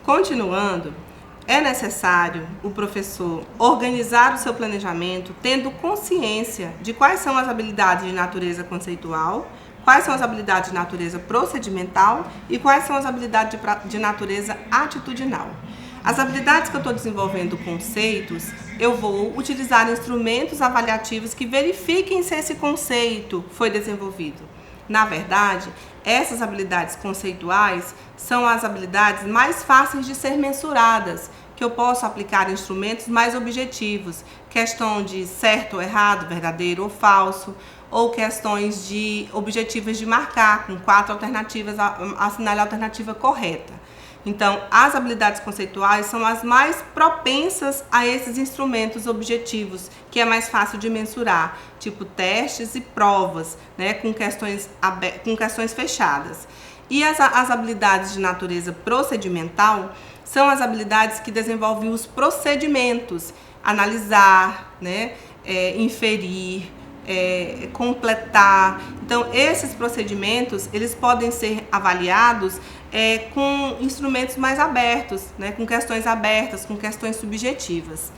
Continuando, é necessário o professor organizar o seu planejamento tendo consciência de quais são as habilidades de natureza conceitual, quais são as habilidades de natureza procedimental e quais são as habilidades de natureza atitudinal. As habilidades que eu estou desenvolvendo conceitos, eu vou utilizar instrumentos avaliativos que verifiquem se esse conceito foi desenvolvido. Na verdade, essas habilidades conceituais são as habilidades mais fáceis de ser mensuradas, que eu posso aplicar instrumentos mais objetivos, questão de certo ou errado, verdadeiro ou falso, ou questões de objetivas de marcar, com 4 alternativas, assinale a alternativa correta. Então, as habilidades conceituais são as mais propensas a esses instrumentos objetivos, que é mais fácil de mensurar, tipo testes e provas, né, com questões fechadas. E as habilidades de natureza procedimental são as habilidades que desenvolvem os procedimentos, analisar, né, inferir, completar. Então, esses procedimentos, eles podem ser avaliados com instrumentos mais abertos, né, com questões abertas, com questões subjetivas.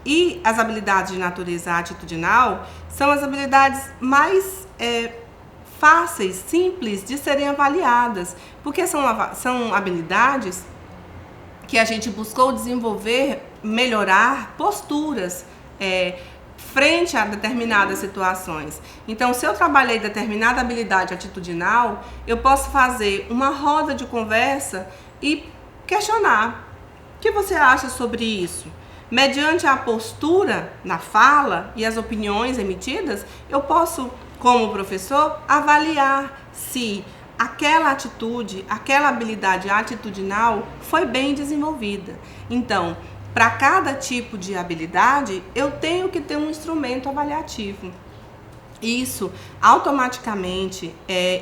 E as habilidades de natureza atitudinal são as habilidades mais fáceis, simples de serem avaliadas, porque são habilidades que a gente buscou desenvolver, melhorar posturas frente a determinadas situações. Então, se eu trabalhei determinada habilidade atitudinal, eu posso fazer uma roda de conversa e questionar: o que você acha sobre isso? Mediante a postura na fala e as opiniões emitidas, eu posso, como professor, avaliar se aquela atitude, aquela habilidade atitudinal foi bem desenvolvida. Então, para cada tipo de habilidade, eu tenho que ter um instrumento avaliativo. Isso automaticamente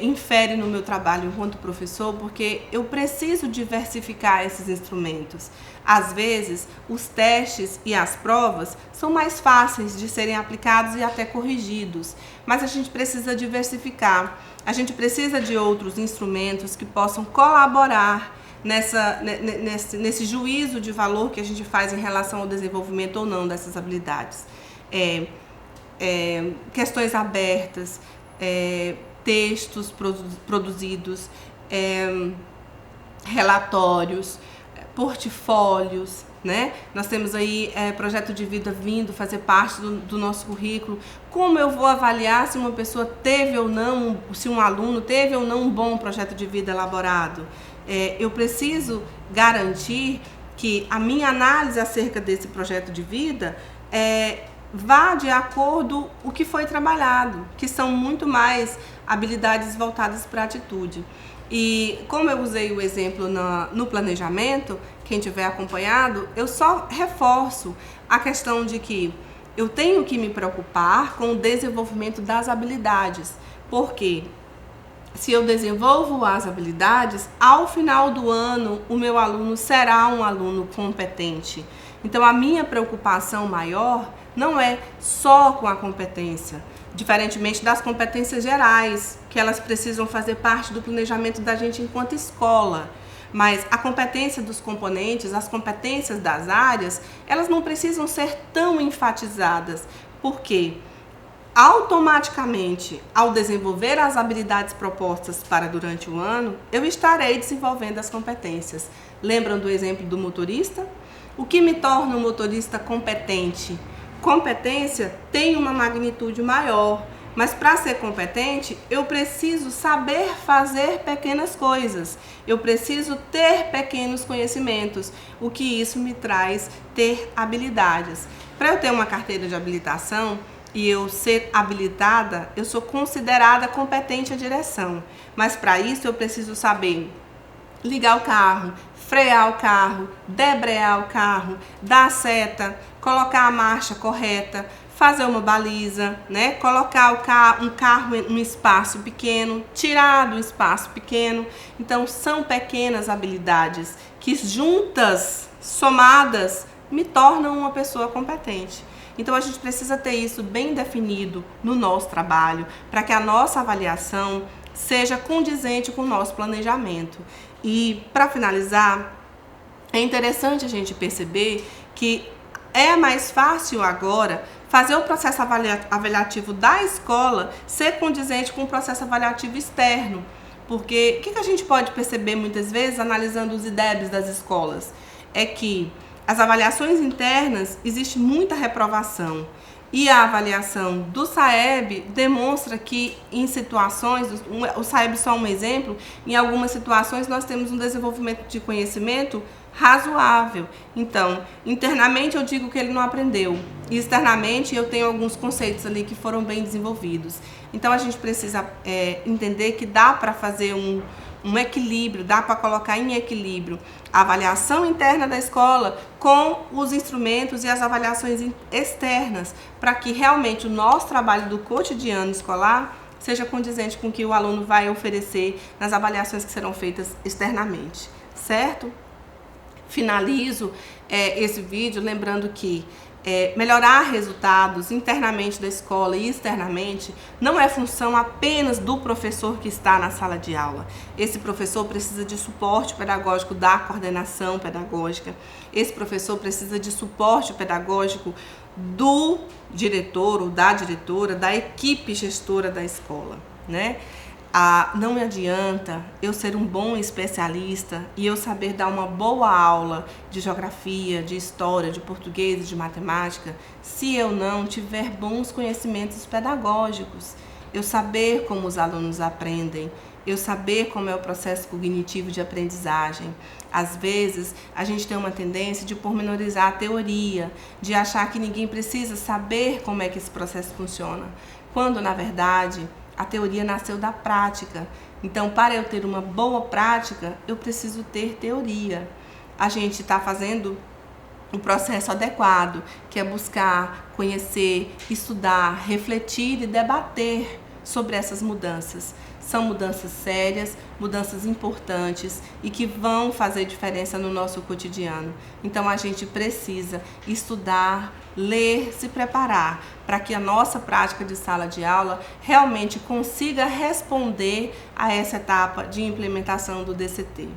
infere no meu trabalho enquanto professor, porque eu preciso diversificar esses instrumentos. Às vezes, os testes e as provas são mais fáceis de serem aplicados e até corrigidos, mas a gente precisa diversificar. A gente precisa de outros instrumentos que possam colaborar nesse juízo de valor que a gente faz em relação ao desenvolvimento ou não dessas habilidades. Questões abertas, textos produzidos, relatórios, portfólios, né? Nós temos aí projeto de vida vindo fazer parte do nosso currículo. Como eu vou avaliar se uma pessoa teve ou não, se um aluno teve ou não um bom projeto de vida elaborado? Eu preciso garantir que a minha análise acerca desse projeto de vida vá de acordo com o que foi trabalhado, que são muito mais habilidades voltadas para a atitude. E como eu usei o exemplo no planejamento, quem tiver acompanhado, eu só reforço a questão de que eu tenho que me preocupar com o desenvolvimento das habilidades, porque se eu desenvolvo as habilidades, ao final do ano o meu aluno será um aluno competente. Então a minha preocupação maior não é só com a competência, diferentemente das competências gerais, que elas precisam fazer parte do planejamento da gente enquanto escola. Mas a competência dos componentes, as competências das áreas, elas não precisam ser tão enfatizadas, porque automaticamente, ao desenvolver as habilidades propostas para durante o ano, eu estarei desenvolvendo as competências. Lembram do exemplo do motorista? O que me torna um motorista competente? Competência tem uma magnitude maior, mas para ser competente, eu preciso saber fazer pequenas coisas, eu preciso ter pequenos conhecimentos, o que isso me traz ter habilidades. Para eu ter uma carteira de habilitação e eu ser habilitada, eu sou considerada competente à direção, mas para isso eu preciso saber ligar o carro, frear o carro, debrear o carro, dar seta, colocar a marcha correta, fazer uma baliza, né? Colocar um carro em um espaço pequeno, tirar do espaço pequeno. Então, são pequenas habilidades que juntas, somadas, me tornam uma pessoa competente. Então, a gente precisa ter isso bem definido no nosso trabalho, para que a nossa avaliação seja condizente com o nosso planejamento. E, para finalizar, é interessante a gente perceber que é mais fácil agora fazer o processo avaliativo da escola ser condizente com o processo avaliativo externo. Porque o que a gente pode perceber muitas vezes, analisando os IDEBs das escolas, é que as avaliações internas, existe muita reprovação. E a avaliação do SAEB demonstra que em situações, o SAEB só um exemplo, em algumas situações nós temos um desenvolvimento de conhecimento razoável. Então, internamente eu digo que ele não aprendeu, e externamente eu tenho alguns conceitos ali que foram bem desenvolvidos. Então a gente precisa entender que dá para fazer um equilíbrio, dá para colocar em equilíbrio a avaliação interna da escola com os instrumentos e as avaliações externas, para que realmente o nosso trabalho do cotidiano escolar seja condizente com o que o aluno vai oferecer nas avaliações que serão feitas externamente, certo? Finalizo esse vídeo lembrando que melhorar resultados internamente da escola e externamente não é função apenas do professor que está na sala de aula. Esse professor precisa de suporte pedagógico da coordenação pedagógica. Esse professor precisa de suporte pedagógico do diretor ou da diretora, da equipe gestora da escola, né? Não me adianta eu ser um bom especialista e eu saber dar uma boa aula de geografia, de história, de português e de matemática se eu não tiver bons conhecimentos pedagógicos. Eu saber como os alunos aprendem, eu saber como é o processo cognitivo de aprendizagem. Às vezes, a gente tem uma tendência de pormenorizar a teoria, de achar que ninguém precisa saber como é que esse processo funciona, quando, na verdade, a teoria nasceu da prática. Então, para eu ter uma boa prática, eu preciso ter teoria. A gente está fazendo o processo adequado, que é buscar, conhecer, estudar, refletir e debater sobre essas mudanças. São mudanças sérias, mudanças importantes e que vão fazer diferença no nosso cotidiano. Então a gente precisa estudar, ler, se preparar para que a nossa prática de sala de aula realmente consiga responder a essa etapa de implementação do DCT.